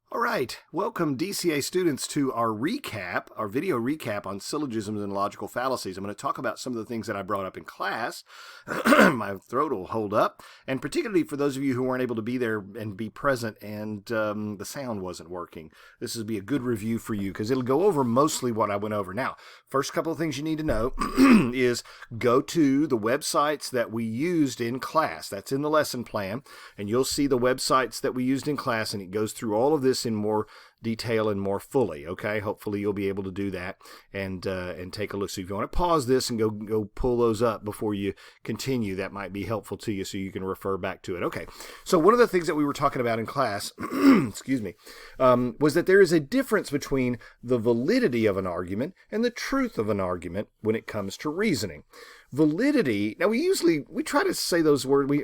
All right, welcome DCA students to our video recap on syllogisms and logical fallacies. I'm going to talk about some of the things that I brought up in class. My throat will hold up, and particularly for those of you who weren't able to be there and be present and the sound wasn't working. This will be a good review for you because it'll go over mostly what I went over. Now, first couple of things you need to know is go to the websites that we used in class. That's in the lesson plan, and you'll see the websites that we used in class, and it goes through all of this in more detail and more fully. Okay, hopefully you'll be able to do that and take a look. So if you want to pause this and go pull those up before you continue, that might be helpful to you so you can refer back to it. Okay, so one of the things that we were talking about in class, excuse me, was that there is a difference between the validity of an argument and the truth of an argument when it comes to reasoning. Validity, now we try to say those words, we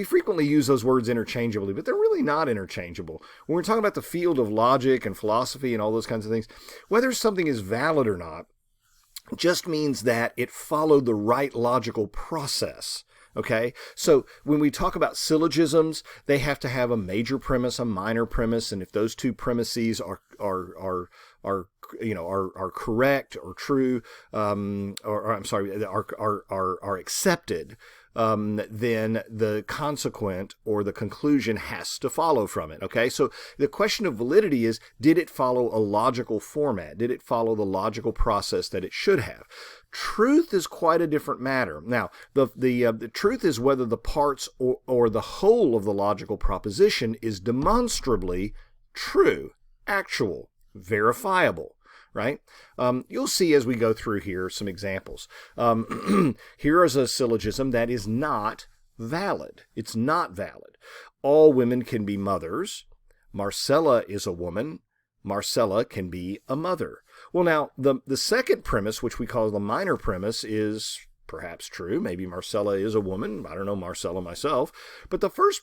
frequently use those words interchangeably, but they're really not interchangeable. When we're talking about the field of logic and philosophy and all those kinds of things, whether something is valid or not just means that it followed the right logical process. Okay, so when we talk about syllogisms, they have to have a major premise, a minor premise, and if those two premises are correct or true, are accepted, then the consequent or the conclusion has to follow from it. Okay, so the question of validity is, did it follow a logical format? Did it follow the logical process that it should have? Truth is quite a different matter. Now, the truth is whether the parts or the whole of the logical proposition is demonstrably true, actual, verifiable. Right? You'll see as we go through here some examples. Here is a syllogism that is not valid. It's not valid. All women can be mothers. Marcella is a woman. Marcella can be a mother. Well, now, the second premise, which we call the minor premise, is perhaps true. Maybe Marcella is a woman. I don't know Marcella myself. But the first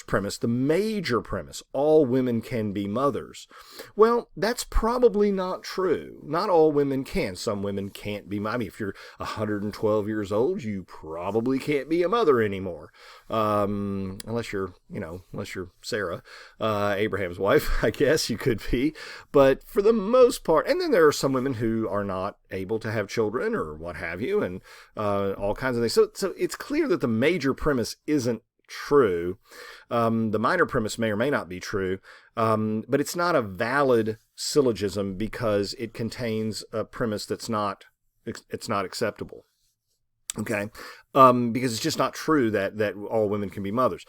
premise, the major premise, all women can be mothers. Well, that's probably not true. Not all women can. Some women can't be. I mean, if you're 112 years old, you probably can't be a mother anymore, unless you're Sarah, Abraham's wife. I guess you could be, but for the most part, and then there are some women who are not able to have children or what have you, and all kinds of things. So it's clear that the major premise isn't true. The minor premise may or may not be true, but it's not a valid syllogism because it contains a premise that's not acceptable. Okay, because it's just not true that all women can be mothers.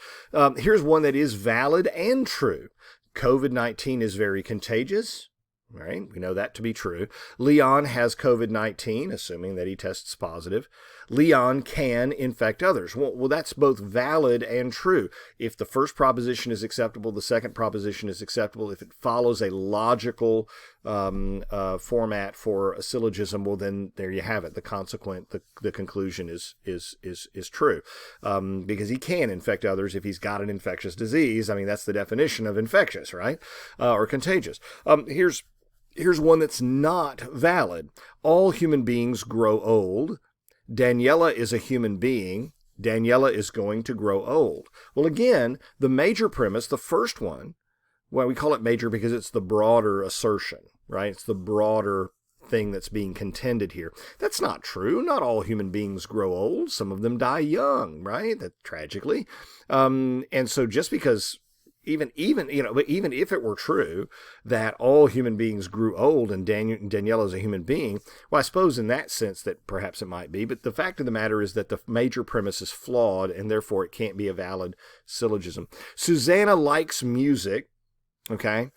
Here's one that is valid and true. COVID-19 is very contagious. Right? We know that to be true. Leon has COVID-19, assuming that he tests positive. Leon can infect others. Well, that's both valid and true. If the first proposition is acceptable, the second proposition is acceptable. If it follows a logical format for a syllogism, well, then there you have it. The conclusion is true, because he can infect others if he's got an infectious disease. I mean, that's the definition of infectious, right? Or contagious. Here's one that's not valid. All human beings grow old. Daniela is a human being. Daniela is going to grow old. Well, again, the major premise, the first one, well, we call it major because it's the broader assertion, right? It's the broader thing that's being contended here. That's not true. Not all human beings grow old. Some of them die young, right? That tragically. And so just because even if it were true that all human beings grew old and Daniela is a human being, well, I suppose in that sense that perhaps it might be, but the fact of the matter is that the major premise is flawed and therefore it can't be a valid syllogism. Susanna likes music, okay?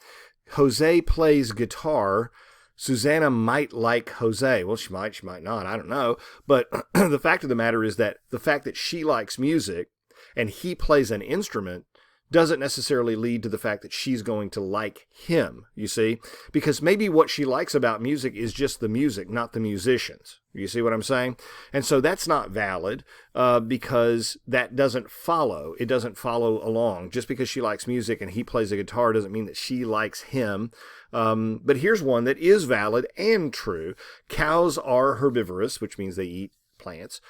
Jose plays guitar. Susanna might like Jose. Well, she might not, I don't know. But the fact of the matter is that the fact that she likes music and he plays an instrument doesn't necessarily lead to the fact that she's going to like him, you see? Because maybe what she likes about music is just the music, not the musicians. You see what I'm saying? And so that's not valid because that doesn't follow. It doesn't follow along. Just because she likes music and he plays a guitar doesn't mean that she likes him. But here's one that is valid and true. Cows are herbivorous, which means they eat plants.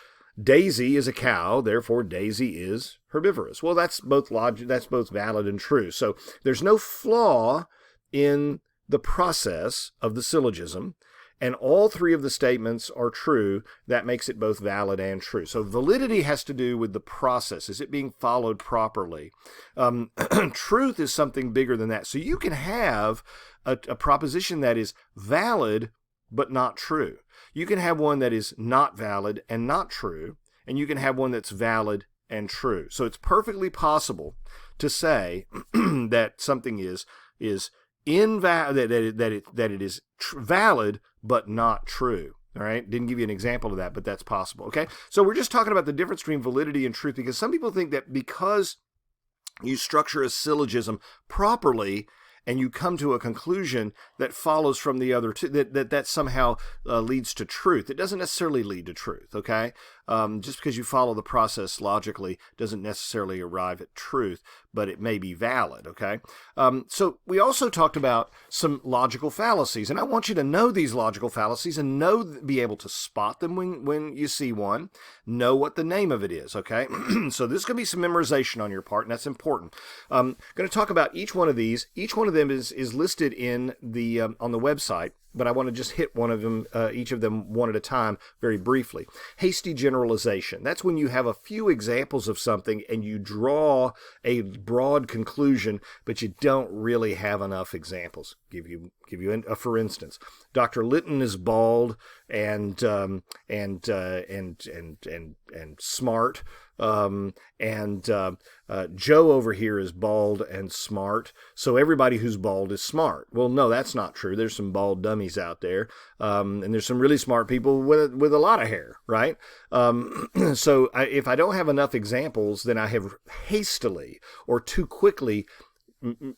Daisy is a cow, therefore Daisy is herbivorous. Well, that's both that's both valid and true. So there's no flaw in the process of the syllogism, and all three of the statements are true. That makes it both valid and true. So validity has to do with the process. Is it being followed properly? Truth is something bigger than that. So you can have a proposition that is valid but not true. You can have one that is not valid and not true, and you can have one that's valid and true. So it's perfectly possible to say that something is invalid, that it is valid but not true. All right, didn't give you an example of that, but that's possible. Okay, so we're just talking about the difference between validity and truth, because some people think that because you structure a syllogism properly and you come to a conclusion that follows from the other two, that somehow leads to truth. It doesn't necessarily lead to truth, okay? Just because you follow the process logically doesn't necessarily arrive at truth, but it may be valid, okay? So we also talked about some logical fallacies, and I want you to know these logical fallacies and be able to spot them when you see one, know what the name of it is, okay? So this is going to be some memorization on your part, and that's important. I'm going to talk about each one of these. Each one of them is listed in the on the website, but I want to just hit one of them, each of them one at a time, very briefly. Hasty generalization. That's when you have a few examples of something and you draw a broad conclusion, but you don't really have enough examples. Give you a for instance. Dr. Litton is bald and smart. Joe over here is bald and smart, so everybody who's bald is smart. Well, no, that's not true. There's some bald dummies out there, and there's some really smart people with a lot of hair, right? So if I don't have enough examples, then I have hastily or too quickly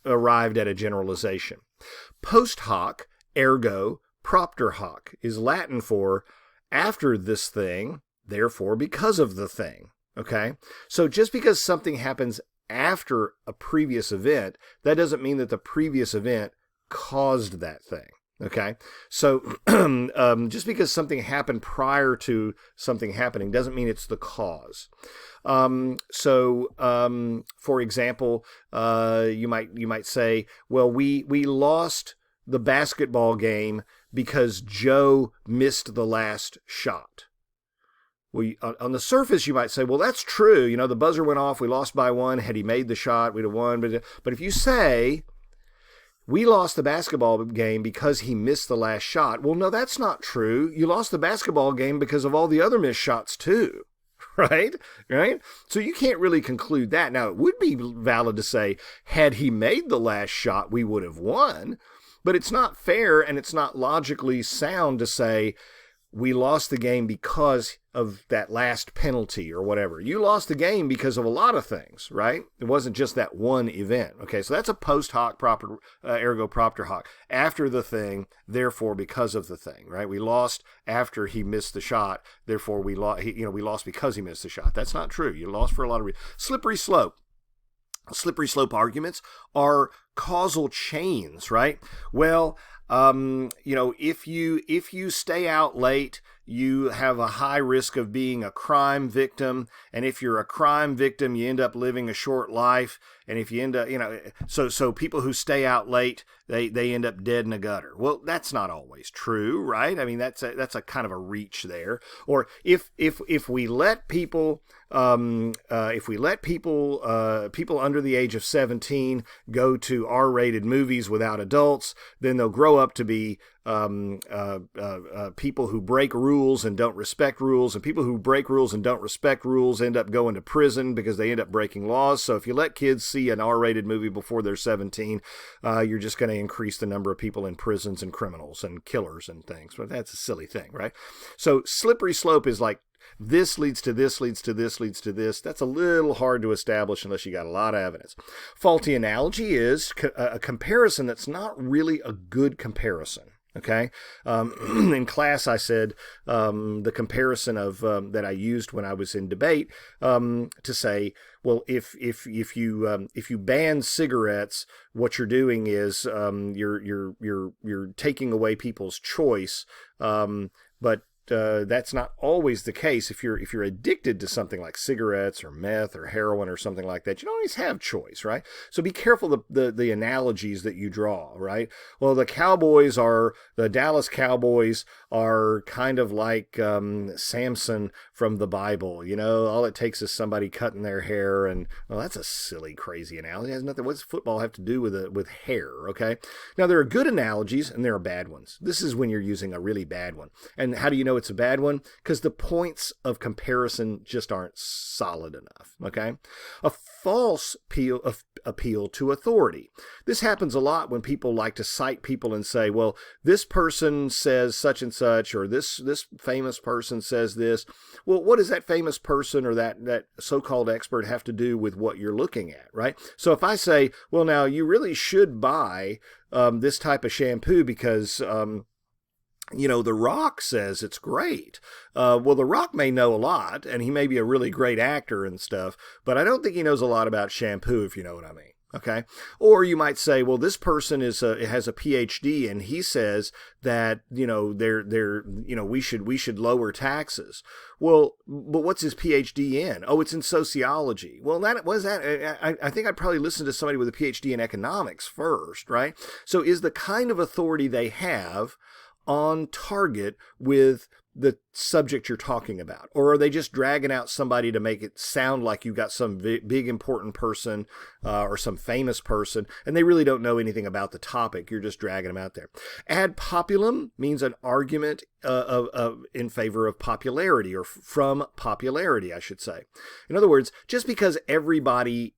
arrived at a generalization. Post hoc, ergo propter hoc, is Latin for after this thing, therefore because of the thing. Okay, so just because something happens after a previous event, that doesn't mean that the previous event caused that thing. Okay, so just because something happened prior to something happening doesn't mean it's the cause. For example, you might say, well, we lost the basketball game because Joe missed the last shot. Well, on the surface, you might say, well, that's true. You know, the buzzer went off. We lost by one. Had he made the shot, we'd have won. But if you say we lost the basketball game because he missed the last shot, well, no, that's not true. You lost the basketball game because of all the other missed shots too, right? So you can't really conclude that. Now, it would be valid to say, had he made the last shot, we would have won. But it's not fair and it's not logically sound to say, we lost the game because of that last penalty or whatever. You lost the game because of a lot of things, right? It wasn't just that one event. Okay, so that's a post hoc ergo propter hoc. After the thing, therefore because of the thing, right? We lost after he missed the shot, therefore we lost because he missed the shot. That's not true. You lost for a lot of reasons. Slippery slope. Slippery slope arguments are causal chains, right? Well, if you stay out late, you have a high risk of being a crime victim. And if you're a crime victim, you end up living a short life. And if you end up, so people who stay out late, they end up dead in a gutter. Well, that's not always true, right? I mean, that's a kind of a reach there. Or if we let people, people under the age of 17 go to R-rated movies without adults, then they'll grow up to be people who break rules and don't respect rules, and people who break rules and don't respect rules end up going to prison because they end up breaking laws. So if you let kids see an R-rated movie before they're 17, you're just going to increase the number of people in prisons and criminals and killers and things. But that's a silly thing, right? So slippery slope is like, this leads to this, leads to this, leads to this. That's a little hard to establish unless you got a lot of evidence. Faulty analogy is a comparison that's not really a good comparison. Okay. In class, I said the comparison of that I used when I was in debate to say, well, if you ban cigarettes, what you're doing is you're taking away people's choice, but that's not always the case. If you're addicted to something like cigarettes or meth or heroin or something like that, you don't always have choice, right? So be careful the analogies that you draw, right? Well, the Dallas Cowboys are kind of like Samson from the Bible. All it takes is somebody cutting their hair, and well, that's a silly, crazy analogy. It has nothing. What does football have to do with hair? Okay. Now there are good analogies and there are bad ones. This is when you're using a really bad one. And how do you know it's a bad one? Because the points of comparison just aren't solid enough. Okay. A false appeal to authority. This happens a lot when people like to cite people and say, well, this person says such and such, or this famous person says this. Well, what does that famous person or that so-called expert have to do with what you're looking at, right? So if I say, well, now you really should buy this type of shampoo because The Rock says it's great. Well, The Rock may know a lot, and he may be a really great actor and stuff, but I don't think he knows a lot about shampoo, if you know what I mean. Okay. Or you might say, well, this person has a PhD and he says that, we should lower taxes. Well, but what's his PhD in? Oh, it's in sociology. Well, I think I'd probably listen to somebody with a PhD in economics first, right? So is the kind of authority they have on target with the subject you're talking about? Or are they just dragging out somebody to make it sound like you got some big important person or some famous person, and they really don't know anything about the topic? You're just dragging them out there. Ad populum means an argument in favor of popularity, or from popularity, I should say. In other words, just because everybody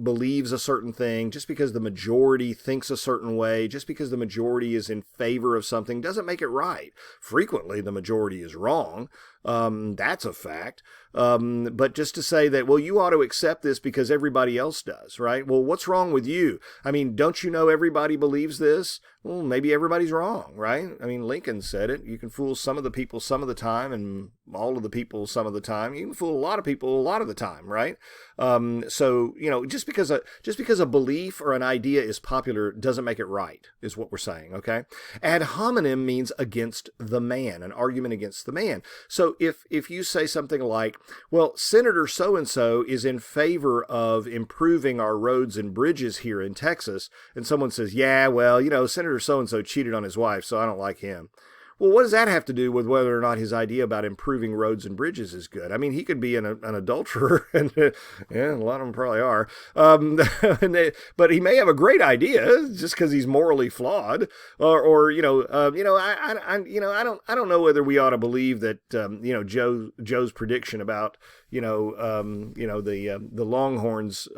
believes a certain thing, just because the majority thinks a certain way, just because the majority is in favor of something, doesn't make it right. Frequently, the majority is wrong. That's a fact. But just to say that, well, you ought to accept this because everybody else does, right? Well, what's wrong with you? I mean, don't you know everybody believes this? Well, maybe everybody's wrong, right? I mean, Lincoln said it. You can fool some of the people some of the time and all of the people some of the time. You can fool a lot of people a lot of the time, right? So, just because a belief or an idea is popular doesn't make it right, is what we're saying, okay? Ad hominem means against the man, an argument against the man. So if you say something like, well, Senator so-and-so is in favor of improving our roads and bridges here in Texas, and someone says, yeah, well, Senator so-and-so cheated on his wife, so I don't like him. Well, what does that have to do with whether or not his idea about improving roads and bridges is good? I mean, he could be an adulterer, and yeah, a lot of them probably are. But he may have a great idea just because he's morally flawed, I don't know whether we ought to believe that Joe's prediction about the Longhorns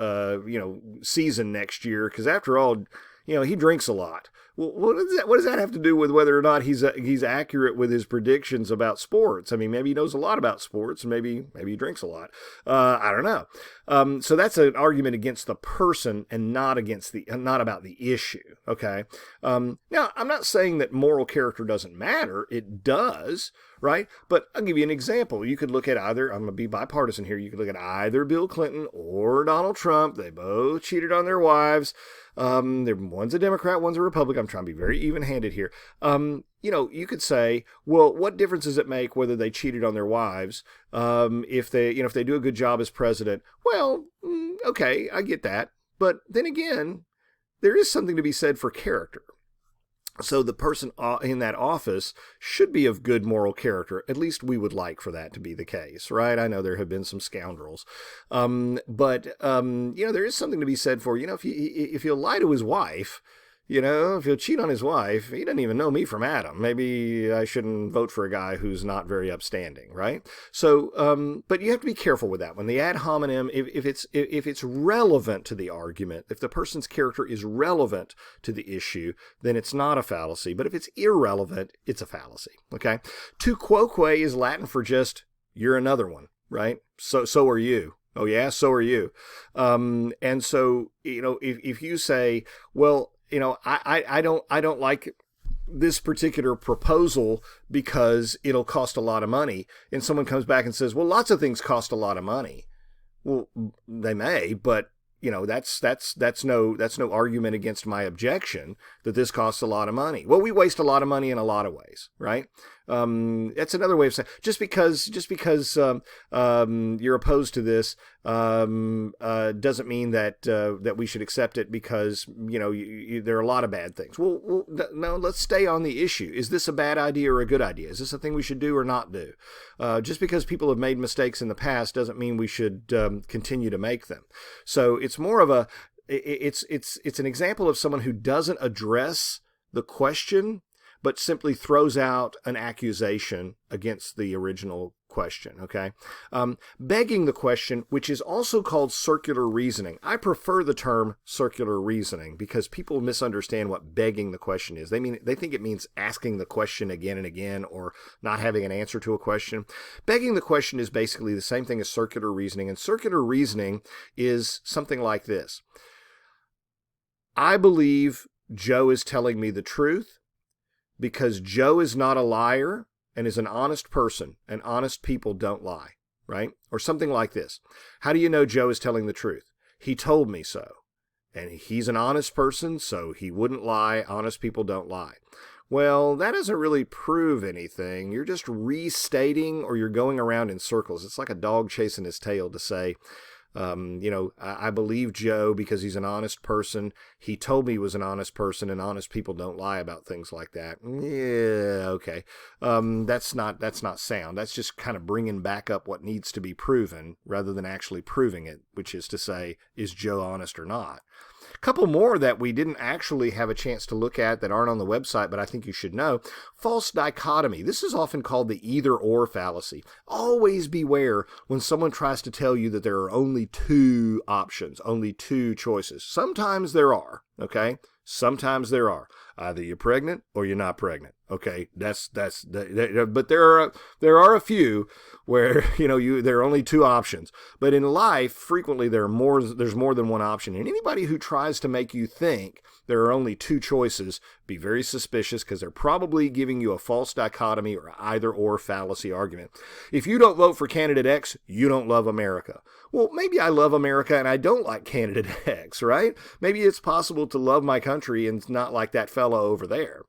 season next year, because after all, he drinks a lot. Well, what does that have to do with whether or not he's accurate with his predictions about sports? I mean, maybe he knows a lot about sports, and maybe he drinks a lot. I don't know. So that's an argument against the person and not about the issue. Okay. Now, I'm not saying that moral character doesn't matter. It does, right? But I'll give you an example. You could look at either. I'm going to be bipartisan here. You could look at either Bill Clinton or Donald Trump. They both cheated on their wives. One's a Democrat, one's a Republican. I'm trying to be very even-handed here. You could say, well, what difference does it make whether they cheated on their wives? If they do a good job as president? Well, okay, I get that. But then again, there is something to be said for character. So the person in that office should be of good moral character. At least we would like for that to be the case, right? I know there have been some scoundrels. But there is something to be said for, if he'll lie to his wife, if he'll cheat on his wife, he doesn't even know me from Adam. Maybe I shouldn't vote for a guy who's not very upstanding, right? So, but you have to be careful with that one. The ad hominem, if it's relevant to the argument, if the person's character is relevant to the issue, then it's not a fallacy. But if it's irrelevant, it's a fallacy. Okay. Tu quoque is Latin for just you're another one, right? So are you. Oh yeah, so are you. And so if you say, well, I don't like this particular proposal because it'll cost a lot of money. And someone comes back and says, well, lots of things cost a lot of money. Well, they may, but that's no argument against my objection that this costs a lot of money. Well, we waste a lot of money in a lot of ways, right? That's another way of saying just because you're opposed to this doesn't mean that we should accept it because there are a lot of bad things. Well, no, let's stay on the issue. Is this a bad idea or a good idea? Is this a thing we should do or not do? Just because people have made mistakes in the past doesn't mean we should continue to make them. So it's more of a it's an example of someone who doesn't address the question, but simply throws out an accusation against the original question, okay? Begging the question, which is also called circular reasoning. I prefer the term circular reasoning because people misunderstand what begging the question is. They think it means asking the question again and again or not having an answer to a question. Begging the question is basically the same thing as circular reasoning, and circular reasoning is something like this. I believe Joe is telling me the truth because Joe is not a liar and is an honest person, and honest people don't lie, right? Or something like this. How do you know Joe is telling the truth? He told me so. And he's an honest person, so he wouldn't lie. Honest people don't lie. Well, that doesn't really prove anything. You're just restating, or you're going around in circles. It's like a dog chasing his tail to say, I believe Joe because he's an honest person. He told me he was an honest person, and honest people don't lie about things like that. Yeah, okay. That's not sound. That's just kind of bringing back up what needs to be proven rather than actually proving it, which is to say, is Joe honest or not? A couple more that we didn't actually have a chance to look at that aren't on the website, but I think you should know. False dichotomy. This is often called the either-or fallacy. Always beware when someone tries to tell you that there are only two options, only two choices. Sometimes there are, okay? Sometimes there are. Either you're pregnant or you're not pregnant. Okay, but there are a few where there are only two options. But in life, frequently there's more than one option. And anybody who tries to make you think there are only two choices, be very suspicious because they're probably giving you a false dichotomy or either or fallacy argument. If you don't vote for candidate X, you don't love America. Well, maybe I love America and I don't like candidate X, right? Maybe it's possible to love my country and not like that fellow over there.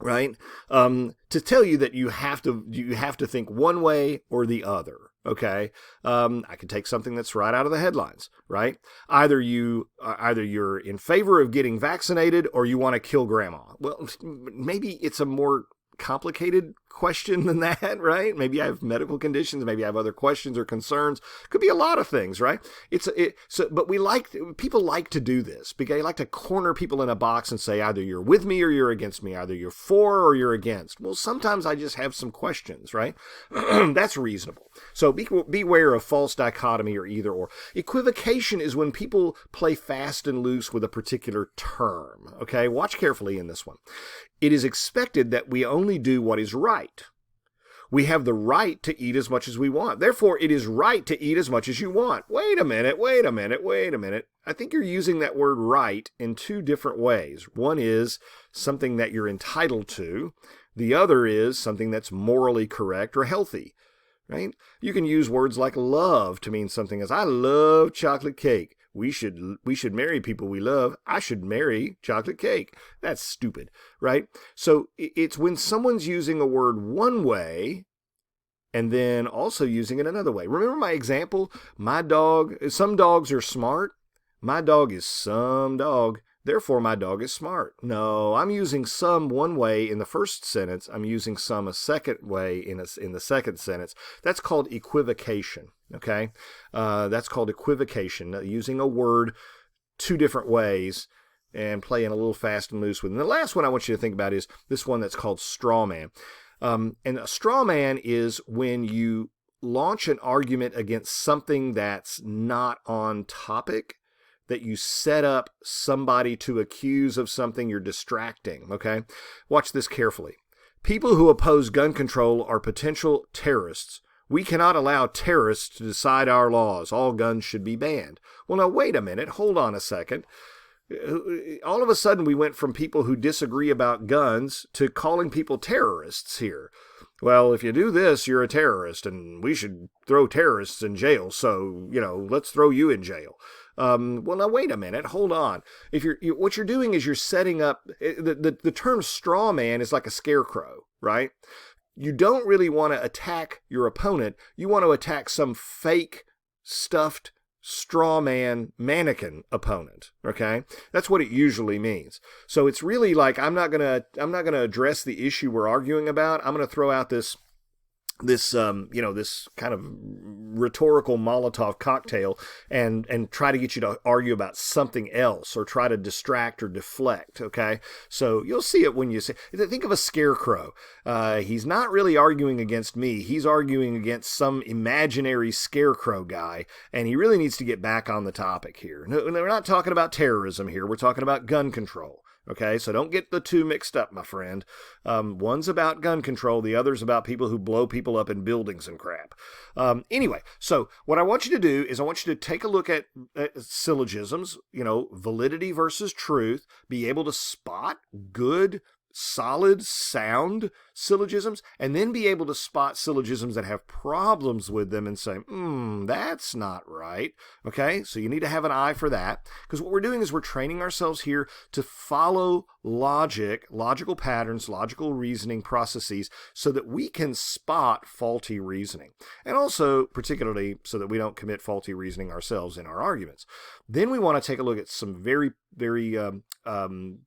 Right? To tell you that you have to think one way or the other. Okay. I could take something that's right out of the headlines, right? Either you're in favor of getting vaccinated or you want to kill grandma. Well, maybe it's a more complicated question than that, right? Maybe I have medical conditions, maybe I have other questions or concerns. Could be a lot of things, right? But people like to do this because they like to corner people in a box and say either you're with me or you're against me, either you're for or you're against. Well, sometimes I just have some questions, right? That's reasonable. So beware of false dichotomy or either or. Equivocation is when people play fast and loose with a particular term, okay? Watch carefully in this one. It is expected that we only do what is right. We have the right to eat as much as we want. Therefore, it is right to eat as much as you want. Wait a minute. I think you're using that word right in two different ways. One is something that you're entitled to. The other is something that's morally correct or healthy, right? You can use words like love to mean something as I love chocolate cake. We should marry people we love. I should marry chocolate cake. That's stupid, right? So it's when someone's using a word one way and then also using it another way. Remember my example? Some dogs are smart. My dog is some dog. Therefore, my dog is smart. No, I'm using some one way in the first sentence. I'm using some a second way in the second sentence. That's called equivocation. Okay, that's called equivocation, using a word two different ways and playing a little fast and loose with it. And the last one I want you to think about is this one that's called straw man. And a straw man is when you launch an argument against something that's not on topic, that you set up somebody to accuse of something, you're distracting, okay? Watch this carefully. People who oppose gun control are potential terrorists. We cannot allow terrorists to decide our laws. All guns should be banned. Well, now, wait a minute. Hold on a second. All of a sudden, we went from people who disagree about guns to calling people terrorists here. Well, if you do this, you're a terrorist, and we should throw terrorists in jail. So, let's throw you in jail. Well, now, wait a minute. Hold on. What you're doing is you're setting up the term straw man is like a scarecrow, right? you don't really want to attack your opponent. You want to attack some fake, stuffed, straw man, mannequin opponent. Okay, that's what it usually means. So it's really like I'm not gonna address the issue we're arguing about. I'm gonna throw out this kind of rhetorical Molotov cocktail and try to get you to argue about something else or try to distract or deflect. Okay, so you'll see it when you see. Think of a scarecrow. He's not really arguing against me. He's arguing against some imaginary scarecrow guy, and he really needs to get back on the topic here. No, we're not talking about terrorism here. We're talking about gun control. Okay, so don't get the two mixed up, my friend. One's about gun control. The other's about people who blow people up in buildings and crap. Anyway, so what I want you to do is I want you to take a look at syllogisms, validity versus truth, be able to spot good, solid, sound syllogisms, and then be able to spot syllogisms that have problems with them and say, that's not right. Okay, so you need to have an eye for that, because what we're doing is we're training ourselves here to follow logical patterns, logical reasoning processes, so that we can spot faulty reasoning, and also particularly so that we don't commit faulty reasoning ourselves in our arguments. Then we want to take a look at some very, very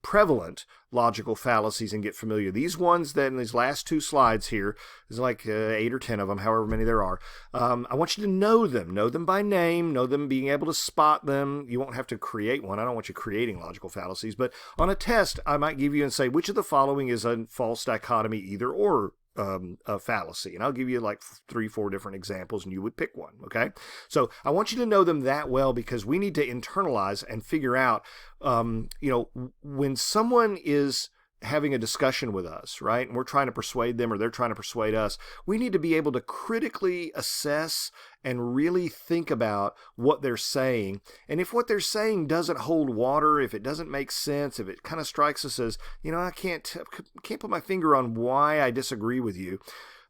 prevalent logical fallacies and get familiar. These ones that in these last two slides here, there's like 8 or 10 of them, however many there are. I want you to know them by name, know them, being able to spot them. You won't have to create one. I don't want you creating logical fallacies, but on a test, I might give you and say, which of the following is a false dichotomy, either or a fallacy, and I'll give you like 3-4 different examples, and you would pick one. Okay, so I want you to know them that well, because we need to internalize and figure out, when someone is having a discussion with us, right, and we're trying to persuade them or they're trying to persuade us, we need to be able to critically assess and really think about what they're saying. And if what they're saying doesn't hold water, if it doesn't make sense, if it kind of strikes us as, I can't put my finger on why I disagree with you,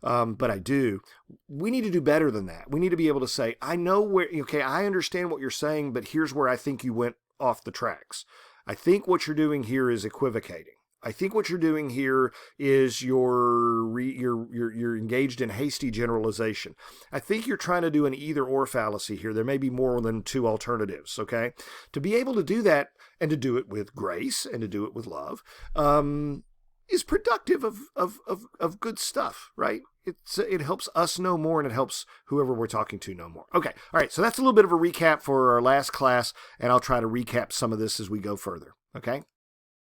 but I do, we need to do better than that. We need to be able to say, I understand what you're saying, but here's where I think you went off the tracks. I think what you're doing here is equivocating. I think what you're doing here is you're engaged in hasty generalization. I think you're trying to do an either-or fallacy here. There may be more than two alternatives, okay? To be able to do that and to do it with grace and to do it with love is productive of good stuff, right? It helps us know more, and it helps whoever we're talking to know more. Okay, all right, so that's a little bit of a recap for our last class, and I'll try to recap some of this as we go further, okay?